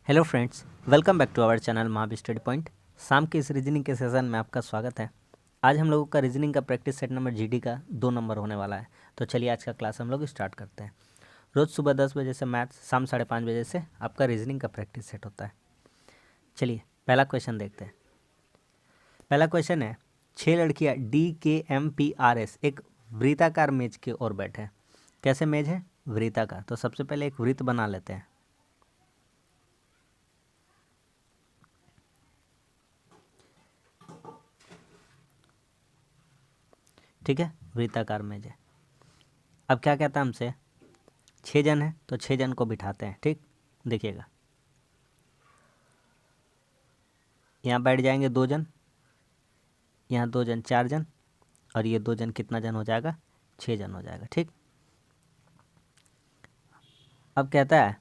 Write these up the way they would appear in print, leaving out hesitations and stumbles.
Hello friends, welcome back to our channel महाब study point. शाम के इस रीजनिंग के सेशन में आपका स्वागत है। आज हम लोगों का रीजनिंग का प्रैक्टिस सेट नंबर जीडी का 2 नंबर होने वाला है। तो चलिए आज का क्लास हम लोग स्टार्ट करते हैं। रोज़ सुबह 10 बजे से मैथ्स, शाम 5:30 बजे से आपका रीजनिंग का प्रैक्टिस सेट होता है। चलिए पहला क्वेश्चन देखते हैं। पहला क्वेश्चन है, 6 लड़कियाँ DKMPRS एक वृत्ताकार मेज की ओर बैठे हैं। कैसे मेज है? वृत्ताकार। तो सबसे पहले एक वृत्त बना लेते हैं। ठीक है, वृत्ताकार मेज है। अब क्या कहता है हमसे, 6 जन है तो 6 जन को बिठाते हैं। ठीक, देखिएगा यहाँ बैठ जाएंगे 2 जन, यहाँ 2 जन 4 जन, और ये 2 जन कितना जन हो जाएगा? 6 जन हो जाएगा। ठीक, अब कहता है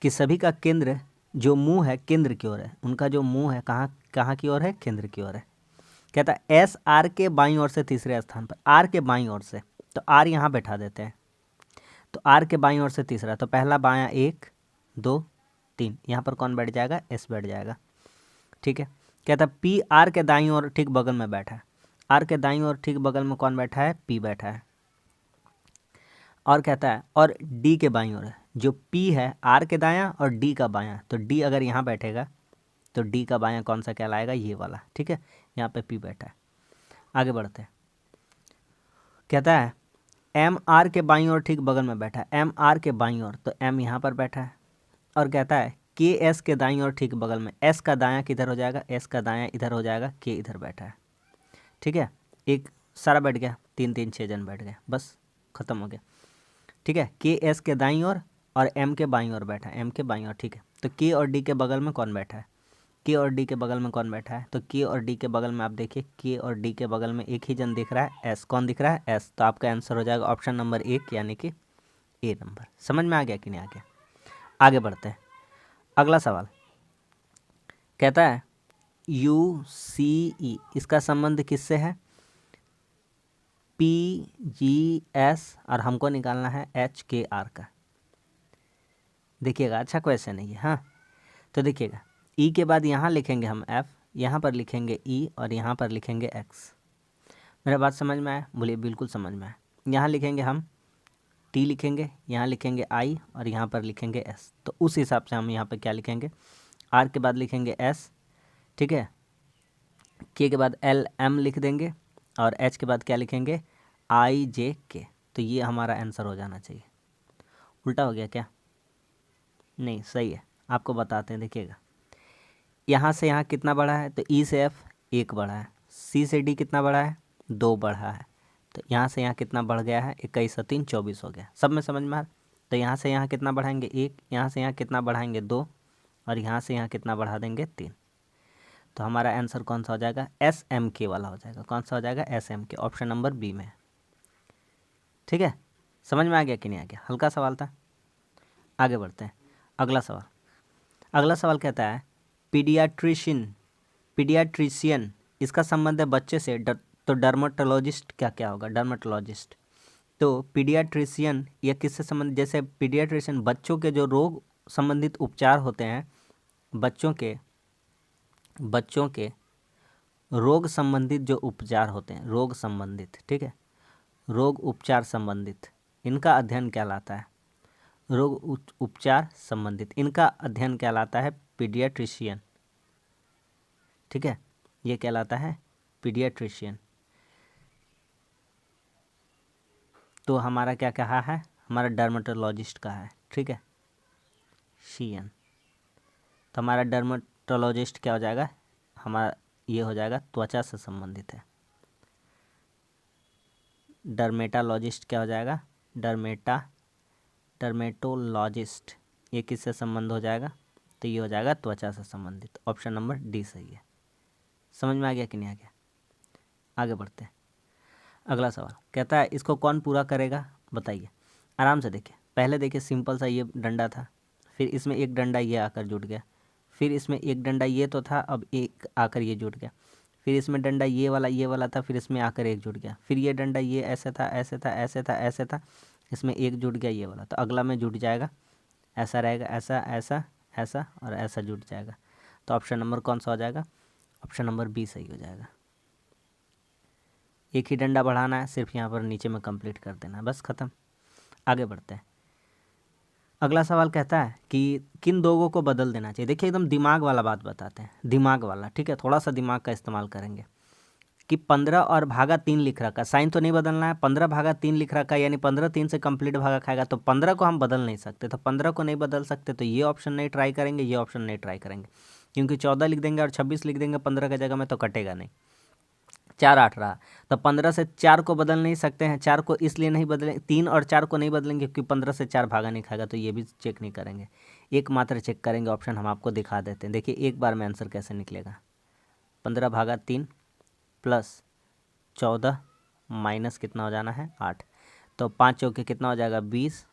कि सभी का केंद्र जो मुंह है केंद्र की ओर है। उनका जो मुंह है कहाँ कहाँ की ओर है? केंद्र की ओर है। कहता है एस आर के बाईं ओर से तीसरे स्थान पर, आर के बाईं ओर से, तो आर यहाँ बैठा देते हैं। तो आर के बाईं ओर से तीसरा, तो पहला बायां 1 2 3, यहाँ पर कौन बैठ जाएगा? एस बैठ जाएगा। ठीक है, कहता है पी आर के दाईं ओर ठीक बगल में बैठा है। आर के दाईं ओर ठीक बगल में कौन बैठा है? पी बैठा है। और कहता है और डी के बाईं ओर है। जो पी है आर के दायां और डी का बायां, तो डी अगर यहाँ बैठेगा तो डी का बायां कौन सा कहलाएगा? ये वाला। ठीक है, यहाँ पे पी बैठा है। आगे बढ़ते हैं। कहता है एम आर के बाईं ओर ठीक बगल में बैठा है। एम आर के बाईं ओर, तो एम यहाँ पर बैठा है। और कहता है के एस के दाईं ओर ठीक बगल में, एस का दायां किधर हो जाएगा? एस का दायां इधर हो जाएगा, के इधर बैठा है। ठीक है, एक सारा बैठ गया, 3 3 6 जन बैठ गए, बस खत्म हो गया। ठीक है, के एस के दाईं ओर और एम के बाईं ओर बैठा है, एम के बाईं ओर। ठीक है, तो के और डी के बगल में कौन बैठा है? के और डी के बगल में कौन बैठा है? तो के और डी के बगल में आप देखिए, के और डी के बगल में एक ही जन दिख रहा है, एस। कौन दिख रहा है? एस। तो आपका आंसर हो जाएगा ऑप्शन नंबर 1 यानी कि ए नंबर। समझ में आ गया कि नहीं आ गया? आगे बढ़ते हैं। अगला सवाल कहता है UCE इसका संबंध किससे है? PGS, और हमको निकालना है HKR का। देखिएगा, अच्छा क्वेश्चन है ये। हाँ, तो देखिएगा ई के बाद यहाँ लिखेंगे हम F, यहाँ पर लिखेंगे E और यहाँ पर लिखेंगे X। मेरा बात समझ में आया? बोलिए बिल्कुल समझ में आया। यहाँ लिखेंगे हम T लिखेंगे, यहाँ लिखेंगे I और यहाँ पर लिखेंगे S। तो उस हिसाब से हम यहाँ पर क्या लिखेंगे? R के बाद लिखेंगे S, ठीक है, K के बाद LM लिख देंगे और H के बाद क्या लिखेंगे? IJK। तो ये हमारा आंसर हो जाना चाहिए। उल्टा हो गया क्या? नहीं, सही है। आपको बताते हैं, देखिएगा यहाँ से यहाँ कितना बढ़ा है? तो E से F 1 बढ़ा है, C से D कितना बढ़ा है? 2 बढ़ा है। तो यहाँ से यहाँ कितना बढ़ गया है? 21 और 3 24 हो गया। सब में समझ में आ रहा? तो यहाँ से यहाँ कितना बढ़ाएंगे? 1, यहाँ से यहाँ कितना बढ़ाएंगे? 2, और यहाँ से यहाँ कितना बढ़ा देंगे? 3। तो हमारा आंसर कौन सा हो जाएगा? SMK वाला हो जाएगा। कौन सा हो जाएगा? SMK, ऑप्शन नंबर बी में। ठीक है, समझ में आ गया कि नहीं आ गया? हल्का सवाल था। आगे बढ़ते हैं। अगला सवाल, अगला सवाल कहता है पीडियाट्रिशियन इसका संबंध है बच्चे से, तो डर्मेटोलॉजिस्ट क्या क्या होगा? डर्मेटोलॉजिस्ट। तो पीडियाट्रिशियन यह किससे संबंधित? जैसे पीडियाट्रिशियन बच्चों के जो रोग संबंधित उपचार होते हैं, बच्चों के रोग संबंधित जो उपचार होते हैं, रोग संबंधित, ठीक है, रोग उपचार संबंधित, इनका अध्ययन कहलाता है रोग उपचार संबंधित, इनका अध्ययन कहलाता है पीडियाट्रिशियन। ठीक है, ये कहलाता है पीडियाट्रिशियन। तो हमारा क्या कहा है? हमारा डर्मेटोलॉजिस्ट का है। ठीक है, शियन। तो हमारा डर्मेटोलॉजिस्ट क्या हो जाएगा? हमारा ये हो जाएगा त्वचा से संबंधित है। डर्मेटोलॉजिस्ट क्या हो जाएगा? डर्मेटोलॉजिस्ट ये किससे संबंध हो जाएगा? तो ये हो जाएगा त्वचा से संबंधित। ऑप्शन नंबर डी सही है। समझ में आ गया कि नहीं आ गया? आगे बढ़ते हैं। अगला सवाल कहता है इसको कौन पूरा करेगा? बताइए। आराम से देखिए, पहले देखिए सिंपल सा ये डंडा था, फिर इसमें एक डंडा ये आकर जुट गया, फिर इसमें एक डंडा ये तो था, अब एक आकर ये जुट गया, फिर इसमें डंडा ये वाला था, फिर इसमें आकर एक जुट गया, फिर ये डंडा ये ऐसे था ऐसे था ऐसे था ऐसे था, इसमें एक जुट गया ये वाला, तो अगला में जुट जाएगा, ऐसा रहेगा, ऐसा ऐसा ऐसा और ऐसा जुड़ जाएगा। तो ऑप्शन नंबर कौन सा हो जाएगा? ऑप्शन नंबर बी सही हो जाएगा। एक ही डंडा बढ़ाना है, सिर्फ यहाँ पर नीचे में कंप्लीट कर देना है, बस ख़त्म। आगे बढ़ते हैं। अगला सवाल कहता है कि किन दोगों को बदल देना चाहिए। देखिए एकदम दिमाग वाला बात बताते हैं, दिमाग वाला, ठीक है, थोड़ा सा दिमाग का इस्तेमाल करेंगे। कि 15 और भागा 3 लिख रखा, साइन तो नहीं बदलना है, 15 भागा 3 लिख रखा, यानी 15 3 से कंप्लीट भागा खाएगा, तो 15 को हम बदल नहीं सकते, तो 15 को नहीं बदल सकते, तो ये ऑप्शन नहीं ट्राई करेंगे, ये ऑप्शन नहीं ट्राई करेंगे, क्योंकि 14 लिख देंगे और 26 लिख देंगे 15 की जगह में, तो कटेगा नहीं। 4 8 रहा, तो 15 से 4 को बदल नहीं सकते हैं, 4 को इसलिए नहीं बदलें, 3 और 4 को नहीं बदलेंगे क्योंकि 15 से 4 भागा नहीं खाएगा, तो ये भी चेक नहीं करेंगे। एकमात्र चेक करेंगे ऑप्शन, हम आपको दिखा देते हैं। देखिए एक बार में आंसर कैसे निकलेगा। 15 भागा 3 प्लस 14 माइनस कितना हो जाना है 8, तो 5 चौके कितना हो जाएगा 20,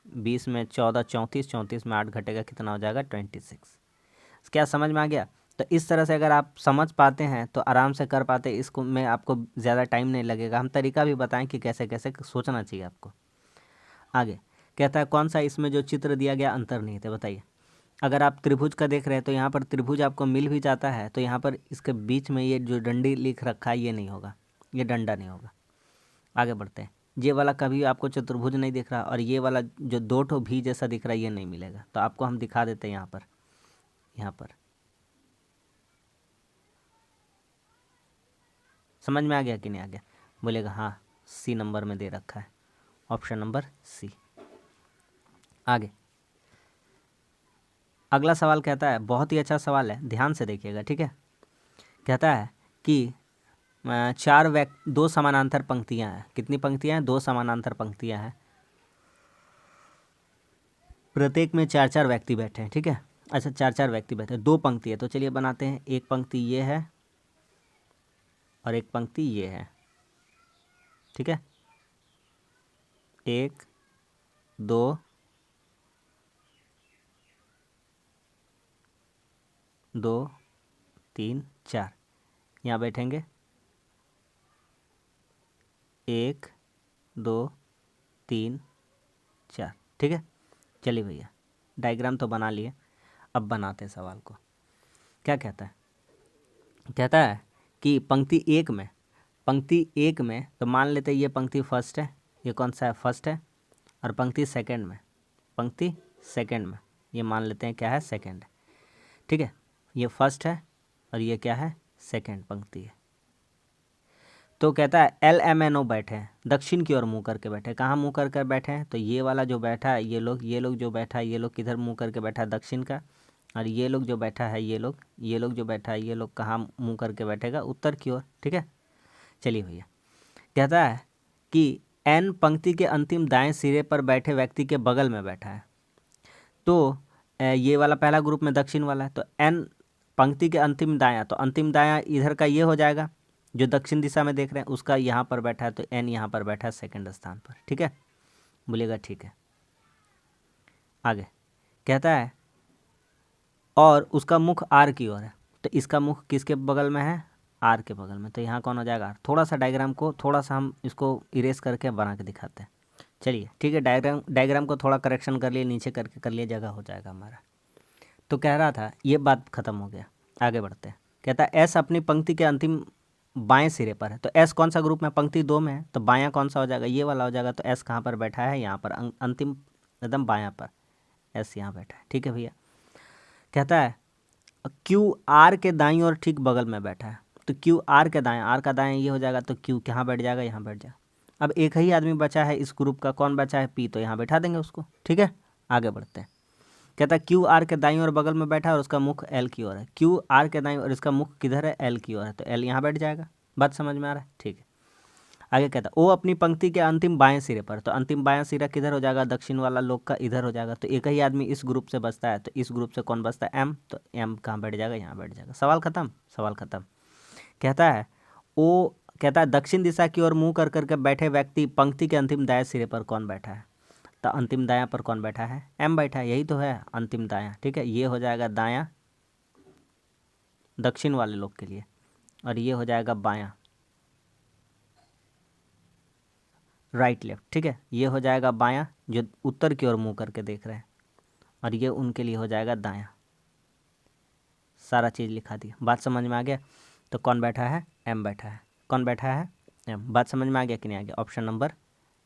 20 में 14 34, 34 में 8 घटेगा, कितना हो जाएगा 26। क्या समझ में आ गया? तो इस तरह से अगर आप समझ पाते हैं तो आराम से कर पाते, इसको में आपको ज़्यादा टाइम नहीं लगेगा। हम तरीका भी बताएं कि कैसे कैसे सोचना चाहिए आपको। आगे कहता है कौन सा इसमें जो चित्र दिया गया अंतर्निहित है, बताइए। अगर आप त्रिभुज का देख रहे हैं तो यहाँ पर त्रिभुज आपको मिल भी जाता है, तो यहाँ पर इसके बीच में ये जो डंडी लिख रखा है ये नहीं होगा, ये डंडा नहीं होगा। आगे बढ़ते हैं। ये वाला कभी आपको चतुर्भुज नहीं दिख रहा, और ये वाला जो 2 ठो भी जैसा दिख रहा है ये नहीं मिलेगा, तो आपको हम दिखा देते हैं यहाँ पर। यहाँ पर समझ में आ गया कि नहीं आ गया? बोलेगा हाँ, सी नंबर में दे रखा है, ऑप्शन नंबर सी। आगे अगला सवाल कहता है, बहुत ही अच्छा सवाल है, ध्यान से देखिएगा, ठीक है। कहता है कि 2 समानांतर पंक्तियां हैं। कितनी पंक्तियां हैं? 2 समानांतर पंक्तियां हैं, प्रत्येक में 4 4 व्यक्ति बैठे हैं, ठीक है। अच्छा 4 4 व्यक्ति बैठे हैं, 2 पंक्ति है, तो चलिए बनाते हैं। एक पंक्ति ये है और एक पंक्ति ये है, ठीक है। 1 2 2 3 4 यहाँ बैठेंगे। 1 2 3 4, ठीक है। चलिए भैया, डायग्राम तो बना लिए, अब बनाते हैं सवाल को। क्या कहता है? कहता है कि पंक्ति एक में तो मान लेते हैं ये पंक्ति फर्स्ट है, ये कौन सा है? फर्स्ट है। और पंक्ति सेकंड में ये मान लेते हैं क्या है? सेकंड है, ठीक है। ये फर्स्ट है और ये क्या है? सेकंड पंक्ति है। तो कहता है LMNO बैठे हैं, दक्षिण की ओर मुँह करके बैठे हैं। कहाँ मुँह कर बैठे हैं? तो ये वाला जो बैठा है, ये लोग जो बैठा है, ये लोग किधर मुँह करके बैठा है? दक्षिण का। और ये लोग जो बैठा है, ये लोग जो बैठा है, ये लोग कहाँ मुँह करके बैठेगा? उत्तर की ओर, ठीक है। चलिए भैया, कहता है कि N पंक्ति के अंतिम दाएं सिरे पर बैठे व्यक्ति के बगल में बैठा है। तो ये वाला पहला ग्रुप में दक्षिण वाला है, तो N पंक्ति के अंतिम दायां, तो अंतिम दायां इधर का ये हो जाएगा, जो दक्षिण दिशा में देख रहे हैं उसका यहाँ पर बैठा है, तो N यहाँ पर बैठा है सेकंड स्थान पर, ठीक है। बोलिएगा ठीक है। आगे कहता है और उसका मुख R की ओर है, तो इसका मुख किसके बगल में है? R के बगल में, तो यहाँ कौन हो जाएगा? R। थोड़ा सा डायग्राम को थोड़ा सा हम इसको इरेज करके बना के दिखाते हैं। चलिए ठीक है, डायग्राम को थोड़ा करेक्शन कर लिए, नीचे करके कर लिए, जगह हो जाएगा हमारा। तो कह रहा था ये बात खत्म हो गया, आगे बढ़ते हैं। कहता है S अपनी पंक्ति के अंतिम बाएं सिरे पर है, तो S कौन सा ग्रुप में? पंक्ति 2 में है, तो बायां कौन सा हो जाएगा? ये वाला हो जाएगा। तो S कहाँ पर बैठा है? यहाँ पर, अंतिम एकदम बायां पर S यहाँ बैठा है, ठीक है भैया। कहता है Q R के दाईं ओर ठीक बगल में बैठा है, तो Q R के दाएं, R का दाएं ये हो जाएगा, तो Q कहाँ बैठ जाएगा? यहाँ बैठ जाएगा। अब एक ही आदमी बचा है इस ग्रुप का, कौन बचा है? P, तो यहाँ बैठा देंगे उसको, ठीक है। आगे बढ़ते हैं। कहता है Q R के दाईं ओर बगल में बैठा है और उसका मुख L की ओर है। Q R के दाईं ओर, इसका मुख किधर है? L की ओर है, तो L यहाँ बैठ जाएगा। बात समझ में आ रहा है? ठीक है। आगे कहता है O अपनी पंक्ति के अंतिम बाएं सिरे पर, तो अंतिम बायां सिरा किधर हो जाएगा? दक्षिण वाला लोग का इधर हो जाएगा। तो एक ही आदमी इस ग्रुप से बचता है, तो इस ग्रुप से कौन बचता है? M, तो M कहाँ बैठ जाएगा? यहाँ बैठ जाएगा। सवाल खत्म, सवाल खत्म। कहता है O, कहता है दक्षिण दिशा की ओर मुँह कर करके बैठे व्यक्ति पंक्ति के अंतिम दाएं सिरे पर कौन बैठा है? तो अंतिम दायां पर कौन बैठा है? M बैठा है, यही तो है अंतिम दायां, ठीक है। ये हो जाएगा दायां दक्षिण वाले लोग के लिए, और ये हो जाएगा बायां राइट लेफ्ट, ठीक है। ये हो जाएगा बायां जो उत्तर की ओर मुँह करके देख रहे हैं, और ये उनके लिए हो जाएगा दायां। सारा चीज़ लिखा दिया। बात समझ में आ गया? तो कौन बैठा है? एम बैठा है। कौन बैठा है? एम। बात समझ में आ गया कि नहीं आ गया? ऑप्शन नंबर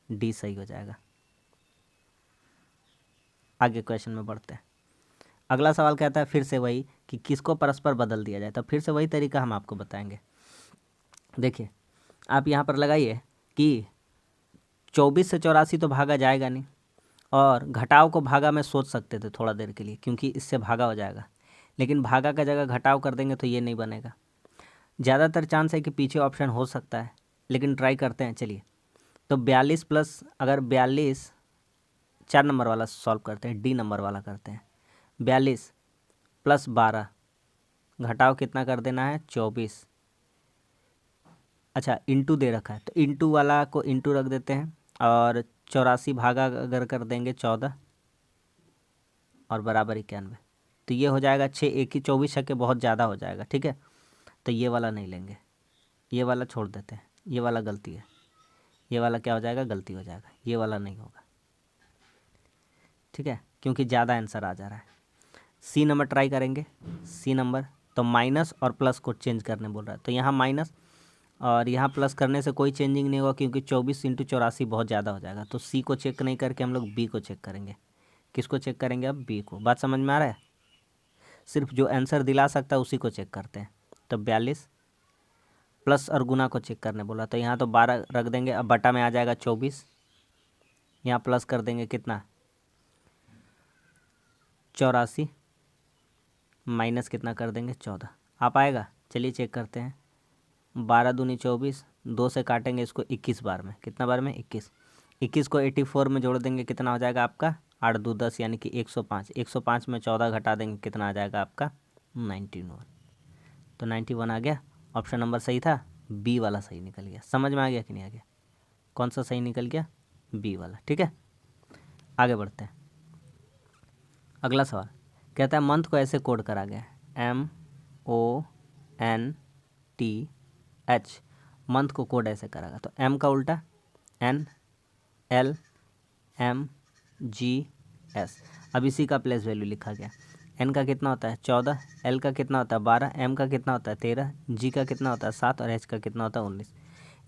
डी सही हो जाएगा। आगे क्वेश्चन में बढ़ते हैं। अगला सवाल कहता है फिर से वही कि किसको परस्पर बदल दिया जाए। तो फिर से वही तरीका हम आपको बताएंगे। देखिए आप यहाँ पर लगाइए कि 24 से 84 तो भागा जाएगा नहीं, और घटाव को भागा में सोच सकते थे थोड़ा देर के लिए, क्योंकि इससे भागा हो जाएगा, लेकिन भागा का जगह घटाव कर देंगे तो ये नहीं बनेगा। ज़्यादातर चांस है कि पीछे ऑप्शन हो सकता है, लेकिन ट्राई करते हैं। चलिए तो 42 प्लस, अगर 42 4 नंबर वाला सॉल्व करते हैं, डी नंबर वाला करते हैं। 42 प्लस 12 घटाव कितना कर देना है? 24। अच्छा इंटू दे रखा है तो इंटू वाला को इंटू रख देते हैं, और 84 भागा अगर कर देंगे 14 और बराबर 91, तो ये हो जाएगा 6 1 ही 24 छक्के बहुत ज़्यादा हो जाएगा। ठीक है, तो ये वाला नहीं लेंगे, ये वाला छोड़ देते हैं, ये वाला गलती है, ये वाला क्या हो जाएगा? गलती हो जाएगा, ये वाला नहीं होगा। ठीक है, क्योंकि ज़्यादा आंसर आ जा रहा है। सी नंबर ट्राई करेंगे। सी नंबर तो माइनस और प्लस को चेंज करने बोल रहा है, तो यहाँ माइनस और यहाँ प्लस करने से कोई चेंजिंग नहीं होगा, क्योंकि 24 इंटू 84 बहुत ज़्यादा हो जाएगा। तो सी को चेक नहीं करके हम लोग बी को चेक करेंगे। किसको चेक करेंगे? अब बी को। बात समझ में आ रहा है? सिर्फ जो आंसर दिला सकता है उसी को चेक करते हैं। तो 42 प्लस और गुना को चेक करने बोला, तो यहाँ तो 12 रख देंगे, अब बटा में आ जाएगा 24, यहाँ प्लस कर देंगे कितना? 84, माइनस कितना कर देंगे? 14। आ पाएगा? चलिए चेक करते हैं। 12 दूनी 24, 2 से काटेंगे इसको 21 बार में। कितना बार में? 21। 21 को 84 में जोड़ देंगे, कितना हो जाएगा आपका? 8 2 10, यानी कि 105। 105 में 14 घटा देंगे, कितना आ जाएगा आपका? 91। तो 91 आ गया। ऑप्शन नंबर सही था, बी वाला सही निकल गया। समझ में आ गया कि नहीं आ गया? कौन सा सही निकल गया? बी वाला। ठीक है, आगे बढ़ते हैं। अगला सवाल कहता है मंथ को ऐसे कोड करा गया है, MONTH। मंथ को कोड ऐसे करागा, तो M का उल्टा NLMGS। अब इसी का प्लेस वैल्यू लिखा गया। N का कितना होता है? 14, L का कितना होता है? 12, M का कितना होता है? 13, G का कितना होता है? 7 और H का कितना होता है? 19।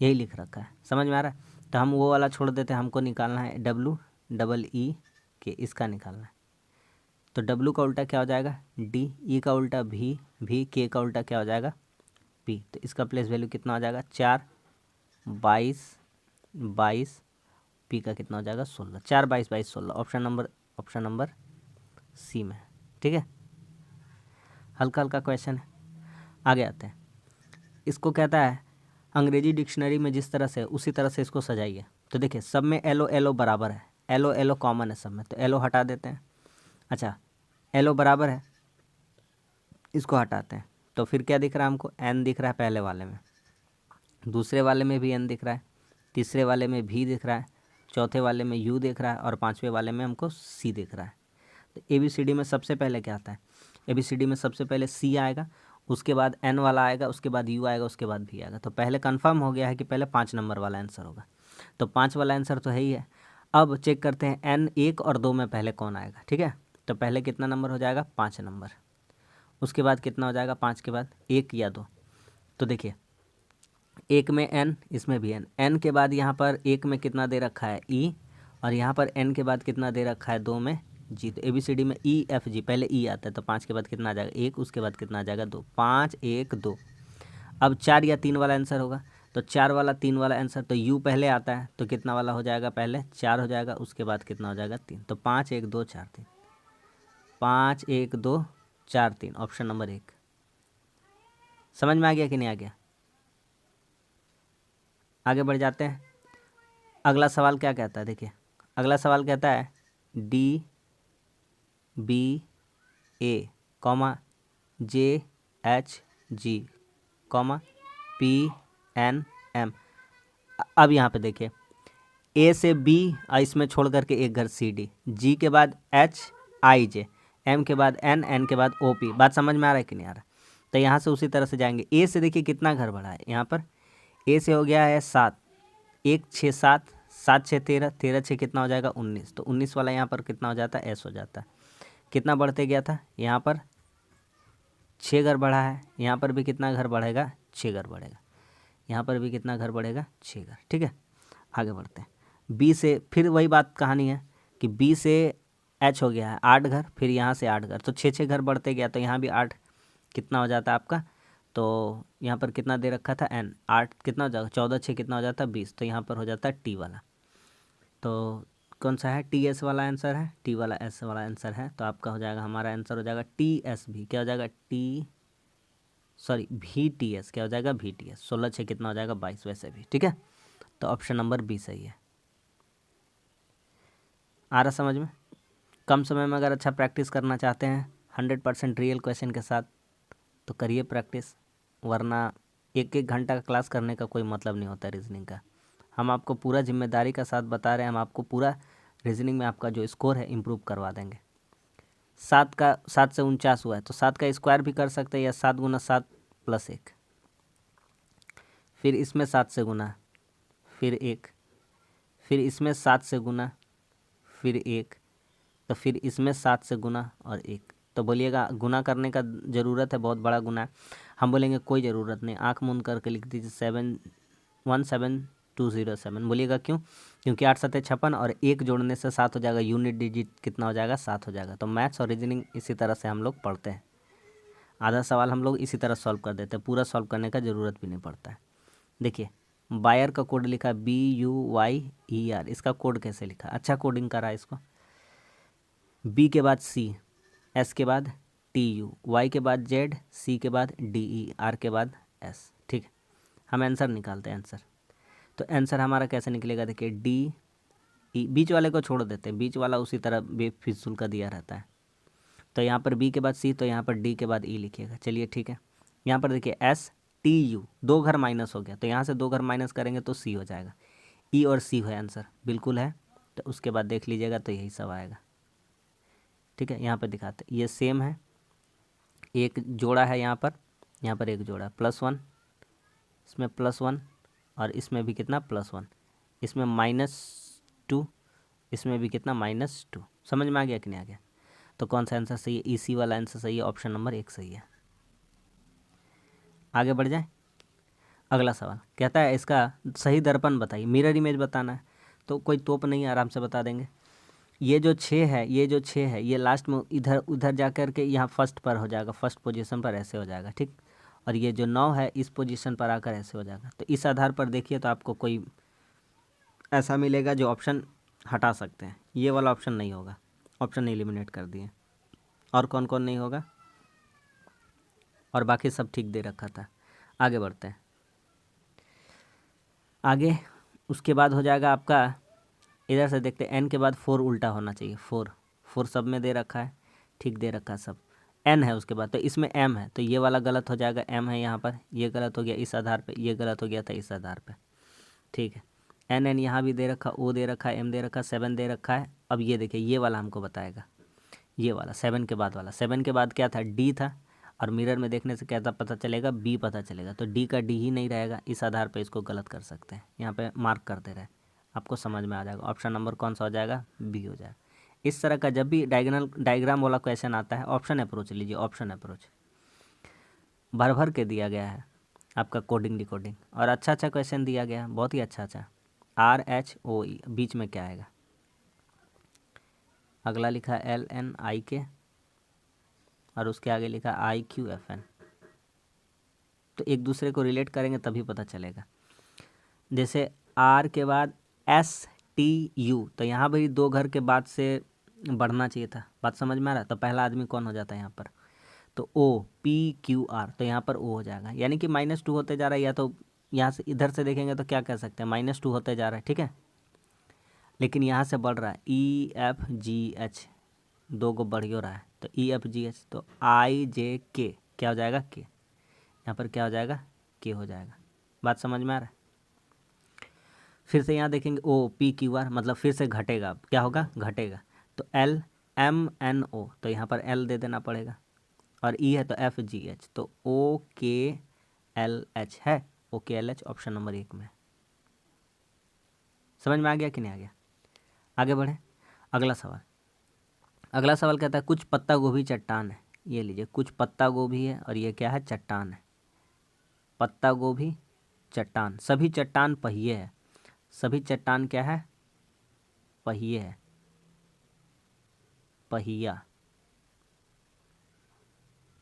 यही लिख रखा है। समझ में आ रहा है? तो हम वो वाला छोड़ देते हैं, हमको निकालना है WEE, इसका निकालना है। तो W का उल्टा क्या हो जाएगा? D, E का उल्टा V, K का उल्टा क्या हो जाएगा? P। तो इसका प्लेस वैल्यू कितना हो जाएगा? 4 22, P का कितना हो जाएगा? 16। 4 22 22 16। ऑप्शन नंबर सी में। ठीक है, हल्का हल्का क्वेश्चन है। आगे आते हैं। इसको कहता है अंग्रेजी डिक्शनरी में जिस तरह से उसी तरह से इसको सजाइए। तो देखिए सब में एलो एलो बराबर है, एलो एलो कॉमन है सब में, तो एलो हटा देते हैं। अच्छा एलो बराबर है, इसको हटाते हैं, तो फिर क्या दिख रहा है हमको? एन दिख रहा है पहले वाले में, दूसरे वाले में भी एन दिख रहा है, तीसरे वाले में भी दिख रहा है, चौथे वाले में यू दिख रहा है, और पांचवें वाले में हमको सी दिख रहा है। तो ABCD में सबसे पहले क्या आता है? ABCD में सबसे पहले सी आएगा, उसके बाद एन वाला आएगा, उसके बाद यू आएगा, उसके बाद भी आएगा। तो पहले कंफर्म हो गया है कि पहले 5 नंबर वाला आंसर होगा। तो 5 वाला आंसर तो है ही है। अब चेक करते हैं एन 1 और 2 में पहले कौन आएगा। ठीक है, तो पहले कितना नंबर हो जाएगा? 5 नंबर। उसके बाद कितना हो जाएगा? 5 के बाद 1 या 2। तो देखिए 1 में एन, इसमें भी एन। एन के बाद यहाँ पर 1 में कितना दे रखा है? ई, और यहाँ पर एन के बाद कितना दे रखा है? 2 में जी। तो ABCD में EFG पहले ई आता है, तो 5 के बाद कितना आ जाएगा? 1, उसके बाद कितना आ जाएगा? 2। 5 1 2। अब 4 या 3 वाला आंसर होगा, तो 4 वाला 3 वाला आंसर, तो यू पहले आता है, तो कितना वाला हो जाएगा? पहले 4 हो जाएगा, उसके बाद कितना हो जाएगा? 3। तो 5 1 2 4 3, 5 1 2 4 3, ऑप्शन नंबर 1। समझ में आ गया कि नहीं आ गया? आगे बढ़ जाते हैं। अगला सवाल क्या कहता है? देखिए अगला सवाल कहता है DBA, JHG, PNM। अब यहाँ पे देखिए A से B, इसमें छोड़ करके एक घर CD, G के बाद HIJ, M के बाद N के बाद OP। बात समझ में आ रहा है कि नहीं आ रहा? तो यहाँ से उसी तरह से जाएंगे। A से देखिए कितना घर बढ़ा है यहाँ पर? A से हो गया है 7, 1 6 7, 7 6 13, 13 6 कितना हो जाएगा? 19। तो 19 वाला यहाँ पर कितना हो जाता है? S हो जाता है। कितना बढ़ते गया था, यहाँ पर 6 घर बढ़ा है, यहाँ पर भी कितना घर बढ़ेगा, 6 घर बढ़ेगा, यहाँ पर भी कितना घर बढ़ेगा, 6 घर। ठीक है, आगे बढ़ते हैं। बी से फिर वही बात कहानी है कि बी से एच हो गया है 8 घर, फिर यहाँ से 8 घर, तो 6 घर बढ़ते गया, तो यहाँ भी 8 कितना हो जाता है आपका, तो यहाँ पर कितना दे रखा था एन, 8 कितना हो जाएगा, 14 6 कितना हो जाता है 20, तो यहाँ पर हो जाता है टी वाला। तो कौन सा है, टी एस वाला आंसर है, टी वाला एस वाला आंसर है, तो आपका हो जाएगा, हमारा आंसर हो जाएगा टी एस भी, क्या हो जाएगा वी टी एस, क्या हो जाएगा वी टी एस। 16 6 कितना हो जाएगा 22 वैसे भी। ठीक है, तो ऑप्शन नंबर बी सही है। आ रहा समझ में। कम समय में अगर अच्छा प्रैक्टिस करना चाहते हैं 100% रियल क्वेश्चन के साथ तो करिए प्रैक्टिस, वरना एक एक घंटा का क्लास करने का कोई मतलब नहीं होता रीजनिंग का। हम आपको पूरा जिम्मेदारी का साथ बता रहे हैं, हम आपको पूरा रीजनिंग में आपका जो स्कोर है इम्प्रूव करवा देंगे। 7 से 49 हुआ है तो 7 का स्क्वायर भी कर सकते हैं, या 7 गुना 7 + 1, फिर इसमें 7 से गुना, फिर 1, फिर इसमें 7 से गुना, फिर 1, तो फिर इसमें 7 से गुना और 1। तो बोलिएगा गुना करने का ज़रूरत है, बहुत बड़ा गुना है। हम बोलेंगे कोई ज़रूरत नहीं, आँख मूंद करके लिख दीजिए 7 17207। बोलिएगा क्यों, क्योंकि 8 7 56 और 1 जोड़ने से 7 हो जाएगा, यूनिट डिजिट कितना हो जाएगा 7 हो जाएगा। तो मैथ्स और रीजनिंग इसी तरह से हम लोग पढ़ते हैं। आधा सवाल हम लोग इसी तरह सॉल्व कर देते हैं, पूरा सॉल्व करने का ज़रूरत भी नहीं पड़ता है। देखिए बायर का कोड लिखा BUYER, इसका कोड कैसे लिखा, अच्छा कोडिंग करा इसको। बी के बाद सी, एस के बाद TU, वाई के बाद जेड, सी के बाद DE, आर के बाद एस। ठीक है, हम आंसर निकालते हैं आंसर। तो आंसर हमारा कैसे निकलेगा, देखिए DE, बीच वाले को छोड़ देते हैं, बीच वाला उसी तरह बेफिजूल का दिया रहता है। तो यहाँ पर बी के बाद सी, तो यहाँ पर डी के बाद ई लिखिएगा। चलिए ठीक है, यहाँ पर देखिए STU, 2 घर माइनस हो गया, तो यहाँ से 2 घर माइनस करेंगे तो सी हो जाएगा। ई और सी है आंसर, बिल्कुल है। तो उसके बाद देख लीजिएगा तो यही सब आएगा। ठीक है, यहाँ पर दिखाते ये सेम है, एक जोड़ा है यहाँ पर एक जोड़ा +1, इसमें +1 और इसमें भी कितना +1, इसमें -2, इसमें भी कितना -2। समझ में आ गया कि नहीं आ गया। तो कौन सा आंसर सही है, इसी वाला आंसर सही है, ऑप्शन नंबर 1 सही है। आगे बढ़ जाए। अगला सवाल कहता है इसका सही दर्पण बताइए, मिरर इमेज बताना है। तो कोई तोप नहीं, आराम से बता देंगे। ये जो 6 है, ये लास्ट में इधर उधर जा कर के यहाँ फर्स्ट पर हो जाएगा, फर्स्ट पोजीशन पर ऐसे हो जाएगा। ठीक, और ये जो 9 है इस पोजीशन पर आकर ऐसे हो जाएगा। तो इस आधार पर देखिए तो आपको कोई ऐसा मिलेगा जो ऑप्शन हटा सकते हैं, ये वाला ऑप्शन नहीं होगा, ऑप्शन एलिमिनेट कर दिए। और कौन कौन नहीं होगा, और बाकी सब ठीक दे रखा था। आगे बढ़ते हैं। आगे उसके बाद हो जाएगा आपका, इधर से देखते हैं, n के बाद 4 उल्टा होना चाहिए, 4 सब में दे रखा है, ठीक दे रखा है सब। n है उसके बाद, तो इसमें m है, तो ये वाला गलत हो जाएगा, m है यहाँ पर, ये गलत हो गया इस आधार पे, ये गलत हो गया था इस आधार पे। ठीक है, n यहाँ भी दे रखा, o दे रखा, m दे रखा, 7 दे रखा है। अब ये देखिए ये वाला हमको बताएगा, ये वाला 7 के बाद वाला, 7 के बाद क्या था, d था, और मिरर में देखने से क्या था पता चलेगा, b पता चलेगा। तो d का d ही नहीं रहेगा, इस आधार पर इसको गलत कर सकते हैं, यहाँ पे मार्क करते रहे, आपको समझ में आ जाएगा। ऑप्शन नंबर कौन सा हो जाएगा, बी हो जाएगा। इस तरह का जब भी डायग्राम वाला क्वेश्चन आता है, ऑप्शन अप्रोच लीजिए, ऑप्शन अप्रोच भर भर के दिया गया है आपका कोडिंग डिकोडिंग, और अच्छा अच्छा क्वेश्चन दिया गया है, बहुत ही अच्छा। RHOE बीच में क्या आएगा, अगला लिखा LNIK और उसके आगे लिखा IQFN। तो एक दूसरे को रिलेट करेंगे तभी पता चलेगा। जैसे R के बाद STU, तो यहाँ भी 2 घर के बाद से बढ़ना चाहिए था, बात समझ में आ रहा है। तो पहला आदमी कौन हो जाता है यहाँ पर, तो OPQR, तो यहाँ पर O हो जाएगा, यानी कि -2 होते जा रहा है, या तो यहाँ से इधर से देखेंगे तो क्या कह सकते हैं, -2 होते जा रहा है। ठीक है, लेकिन यहाँ से बढ़ रहा है EFGH, 2 को बढ़ हो रहा है, तो EFGH, तो IJK क्या हो जाएगा, K, यहाँ पर क्या हो जाएगा, K हो जाएगा। बात समझ में आ रहा है। फिर से यहाँ देखेंगे OPQR, मतलब फिर से घटेगा, क्या होगा, घटेगा, तो LMNO, तो यहाँ पर L दे देना पड़ेगा, और E है तो FGH, तो OKLH है, OKLH ऑप्शन नंबर 1 में। समझ में आ गया कि नहीं आ गया। आगे बढ़े। अगला सवाल, अगला सवाल कहता है कुछ पत्ता गोभी चट्टान है। ये लीजिए, कुछ पत्ता गोभी है और ये क्या है, चट्टान है। पत्ता गोभी चट्टान, सभी चट्टान पहिए है। सभी चट्टान क्या है, पहिए है, पहिया,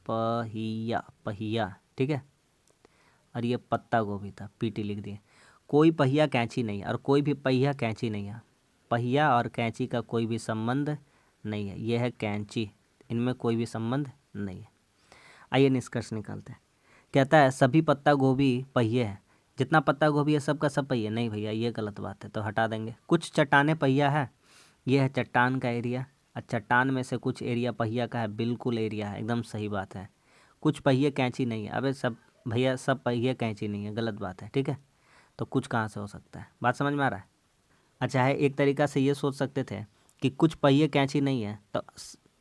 पहिया, पहिया, ठीक है। और ये पत्ता गोभी था, पीटी लिख दिए। कोई पहिया कैंची नहीं है और कोई भी पहिया कैंची नहीं है। पहिया और कैंची का कोई भी संबंध नहीं है, यह है कैंची, इनमें कोई भी संबंध नहीं है। आइए निष्कर्ष निकालते हैं। कहता है सभी पत्ता गोभी पहिए है। जितना पत्ता गोभी है सबका सब पहिए, नहीं भैया ये गलत बात है, तो हटा देंगे। कुछ चट्टाने पहिया है, ये है चट्टान का एरिया, और चट्टान में से कुछ एरिया पहिया का है, बिल्कुल एरिया है, एकदम सही बात है। कुछ पहिए कैंची नहीं है, अबे सब भैया सब पहिए कैंची नहीं है, गलत बात है, ठीक है। तो कुछ कहाँ से हो सकता है, बात समझ में आ रहा है। अच्छा है, एक तरीका से ये सोच सकते थे कि कुछ पहिए कैंची नहीं है, तो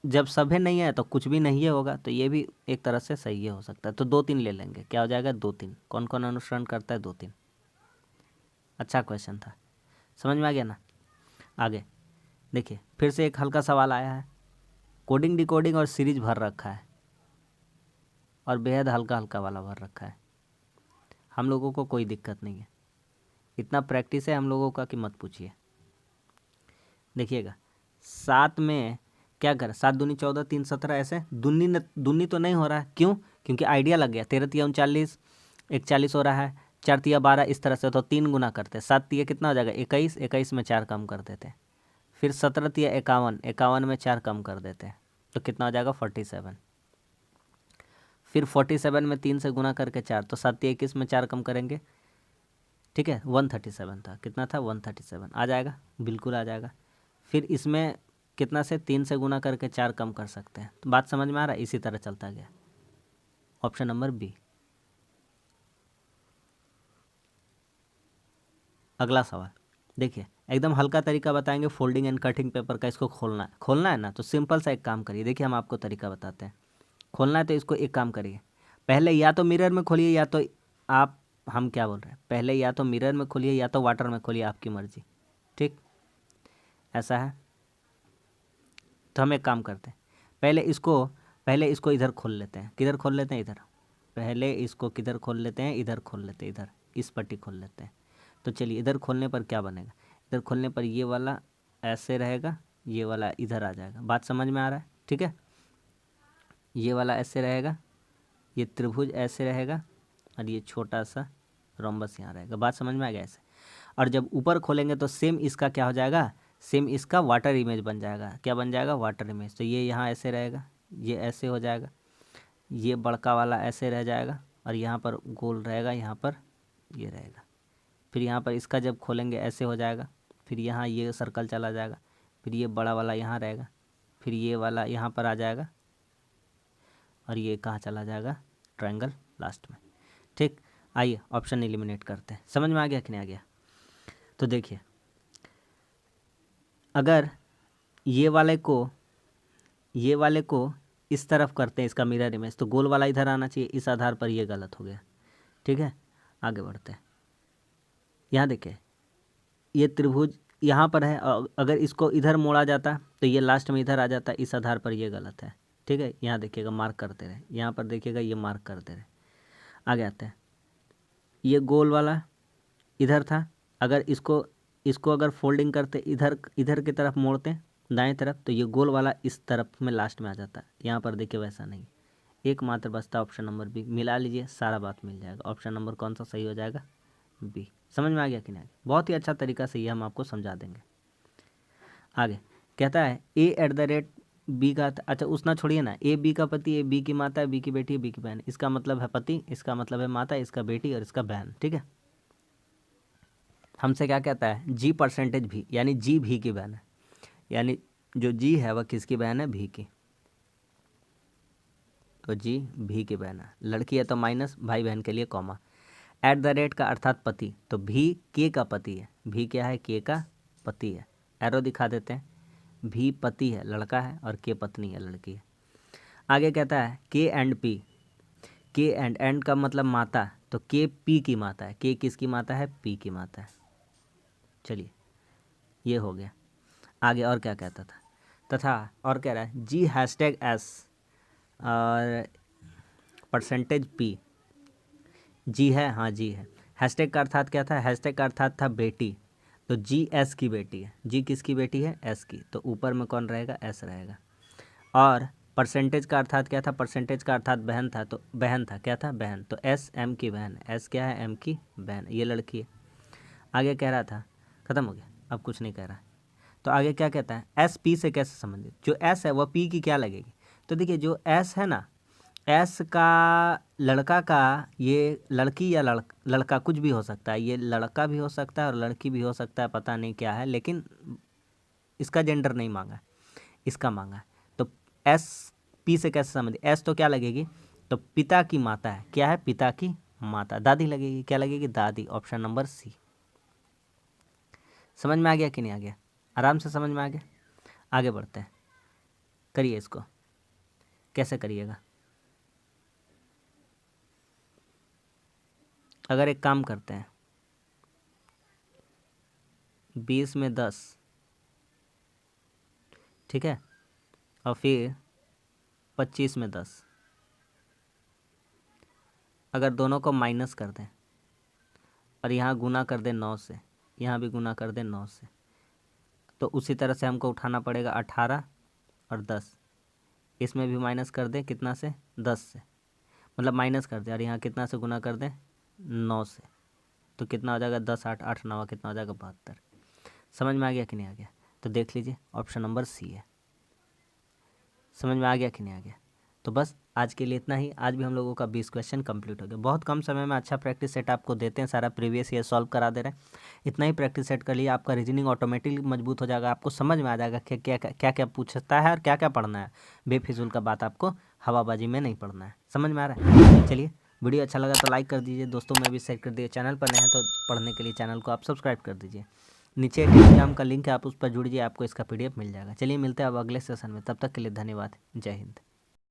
जब सभी नहीं है तो कुछ भी नहीं है होगा, तो ये भी एक तरह से सही हो सकता है। तो 2-3 ले लेंगे, क्या हो जाएगा 2-3। कौन कौन अनुसरण करता है 2-3। अच्छा क्वेश्चन था, समझ में आ गया ना। आगे देखिए, फिर से एक हल्का सवाल आया है। कोडिंग डिकोडिंग और सीरीज भर रखा है, और बेहद हल्का हल्का वाला भर रखा है। हम लोगों को कोई दिक्कत नहीं है, इतना प्रैक्टिस है हम लोगों का कि मत पूछिए। देखिएगा, 7 में क्या कर, 7 दूनी 14, 3 17, ऐसे दुन्नी तो नहीं हो रहा है, क्यों, क्योंकि आइडिया लग गया। 13 तिया 39, 41 हो रहा है, 4 तिया 12, इस तरह से। तो 3 गुना करते, 7 तिया कितना हो जाएगा 21, 21 में 4 कम कर देते। फिर 17 तिया 51, 51 में 4 कम कर देते हैं, तो कितना हो जाएगा 47। फिर 47 में 3 से गुना करके 4, तो 7 तिया 21 में 4 कम करेंगे, ठीक है। 137 था, कितना था 137, आ जाएगा, बिल्कुल आ जाएगा। फिर इसमें कितना से 3 से गुना करके 4 कम कर सकते हैं। तो बात समझ में आ रहा है, इसी तरह चलता गया। Option number B. अगला सवाल देखिए, एकदम हल्का तरीका बताएंगे फोल्डिंग एंड कटिंग पेपर का। इसको खोलना है ना, तो सिंपल सा एक काम करिए। देखिए हम आपको तरीका बताते हैं। खोलना है तो इसको एक काम करिए, पहले या तो मिरर में खोलिए, या तो आप, हम क्या बोल रहे हैं, पहले या तो मिरर में खोलिए या तो वाटर में खोलिए, आपकी मर्जी, ठीक। ऐसा है, तो हम एक काम करते हैं, पहले इसको इधर खोल लेते हैं। किधर खोल लेते हैं, इधर। पहले इसको किधर खोल लेते हैं, इधर खोल लेते हैं, इधर इस पट्टी खोल लेते हैं। तो चलिए, इधर खोलने पर क्या बनेगा, इधर खोलने पर ये वाला ऐसे रहेगा, ये वाला इधर आ जाएगा। बात समझ में आ रहा है, ठीक है। ये वाला ऐसे रहेगा, ये त्रिभुज ऐसे रहेगा, और ये छोटा सा रोम्बस यहाँ रहेगा। बात समझ में आ गया ऐसे। और जब ऊपर खोलेंगे तो सेम इसका क्या हो जाएगा, सेम इसका वाटर इमेज बन जाएगा। क्या बन जाएगा, वाटर इमेज। तो ये यहाँ ऐसे रहेगा, ये ऐसे हो जाएगा, ये बड़का वाला ऐसे रह जाएगा, और यहाँ पर गोल रहेगा, यहाँ पर ये रहेगा। फिर यहाँ पर इसका जब खोलेंगे ऐसे हो जाएगा, फिर यहाँ ये सर्कल चला जाएगा, फिर ये बड़ा वाला यहाँ रहेगा, फिर ये वाला यहाँ पर आ जाएगा, और ये कहाँ चला जाएगा, ट्रायंगल लास्ट में, ठीक। आइए ऑप्शन एलिमिनेट करते हैं। समझ में आ गया कि नहीं आ गया। तो देखिए, अगर ये वाले को इस तरफ करते हैं, इसका मिरर इमेज, तो गोल वाला इधर आना चाहिए। इस आधार पर ये गलत हो गया, ठीक है। आगे बढ़ते हैं। यहाँ देखिए, ये त्रिभुज यहाँ पर है, अगर इसको इधर मोड़ा जाता तो ये लास्ट में इधर आ जाता। इस आधार पर ये गलत है, ठीक है। यहाँ देखिएगा, मार्क करते रहे, यहाँ पर देखिएगा, ये मार्क करते रहे। आगे आते हैं, ये गोल वाला इधर था, अगर इसको अगर फोल्डिंग करते, इधर की तरफ मोड़ते दाएं तरफ, तो ये गोल वाला इस तरफ में लास्ट में आ जाता। यहाँ पर देखिए वैसा नहीं, एकमात्र बचता ऑप्शन नंबर बी। मिला लीजिए, सारा बात मिल जाएगा। ऑप्शन नंबर कौन सा सही हो जाएगा, बी। समझ में आ गया कि नहीं? बहुत ही अच्छा तरीका से ये हम आपको समझा देंगे। आगे कहता है A@, बी का, अच्छा उसना छोड़िए ना, ए बी का पति, ए बी की माता, बी की बेटी, बी की बहन। इसका मतलब है पति, इसका मतलब है माता, इसका बेटी और इसका बहन, ठीक है। हमसे क्या कहता है, G% भी, यानी जी भी की बहन है, यानी जो जी है वह किसकी बहन है, भी की। तो जी भी की बहन है। लड़की है तो माइनस, भाई बहन के लिए कॉमा। @ का अर्थात पति, तो भी के का पति है। भी क्या है, के का पति है। एरो दिखा देते हैं, भी पति है, लड़का है, और के पत्नी है, लड़की है। आगे कहता है K&P, K का मतलब माता, तो के पी की माता है। के किसकी माता है, पी की माता है। चलिए ये हो गया। आगे और क्या कहता था, तथा और कह रहा है जी हैशटैग एस और परसेंटेज पी। जी है, हाँ जी है। हैशटैग का अर्थात क्या था? हैशटैग का अर्थात था बेटी, तो जी एस की बेटी है। जी किसकी बेटी है? एस की, तो ऊपर में कौन रहेगा? एस रहेगा। और परसेंटेज का अर्थात क्या था? परसेंटेज का अर्थात बहन था, तो बहन था, क्या था? बहन, तो एस एम की बहन। एस क्या है? एम की बहन, ये लड़की है। आगे कह रहा था, ख़त्म हो गया, अब कुछ नहीं कह रहा है। तो आगे क्या कहता है? एस पी से कैसे संबंधित? जो एस है वह पी की क्या लगेगी? तो देखिए जो एस है ना, एस का लड़का का, ये लड़की या लड़का कुछ भी हो सकता है, ये लड़का भी हो सकता है और लड़की भी हो सकता है, पता नहीं क्या है, लेकिन इसका जेंडर नहीं मांगा, इसका मांगा है। तो एस पी से कैसे संबंधित? एस तो क्या लगेगी? तो पिता की माता है, क्या है? पिता की माता, दादी लगेगी, क्या लगेगी? दादी। Option number C. समझ में आ गया कि नहीं आ गया? आराम से समझ में आ गया। आगे बढ़ते हैं, करिए इसको, कैसे करिएगा? अगर एक काम करते हैं, 20 में 10, ठीक है, और फिर 25 में 10, अगर दोनों को माइनस कर दें और यहाँ गुना कर दें 9 से, यहाँ भी गुना कर दें 9 से, तो उसी तरह से हमको उठाना पड़ेगा 18 और 10, इसमें भी माइनस कर दें कितना से? 10 से, मतलब माइनस कर दें और यहाँ कितना से गुना कर दें? 9 से, तो कितना हो जाएगा? 10 8 8 9 कितना हो जाएगा? 72। समझ में आ गया कि नहीं आ गया? तो देख लीजिए, ऑप्शन नंबर सी है। समझ में आ गया कि नहीं आ गया? तो बस आज के लिए इतना ही। आज भी हम लोगों का 20 क्वेश्चन कंप्लीट हो गया। बहुत कम समय में अच्छा प्रैक्टिस सेट आपको देते हैं, सारा प्रीवियस ईयर सॉल्व करा दे रहे हैं। इतना ही प्रैक्टिस सेट कर लिए, आपका रीजनिंग ऑटोमेटिकली मजबूत हो जाएगा। आपको समझ में आ जाएगा कि क्या क्या पूछता है और क्या क्या पढ़ना है। बेफिजूल का बात आपको हवाबाजी में नहीं पढ़ना है। समझ में आ रहा है? चलिए, वीडियो अच्छा लगा तो लाइक कर दीजिए, दोस्तों में भी शेयर कर दीजिए। चैनल पर नए हैं तो पढ़ने के लिए चैनल को आप सब्सक्राइब कर दीजिए। नीचे टेलीग्राम का लिंक है, आप उस पर जुड़िए, आपको इसका PDF मिल जाएगा। चलिए मिलते हैं अब अगले सेशन में, तब तक के लिए धन्यवाद। जय हिंद।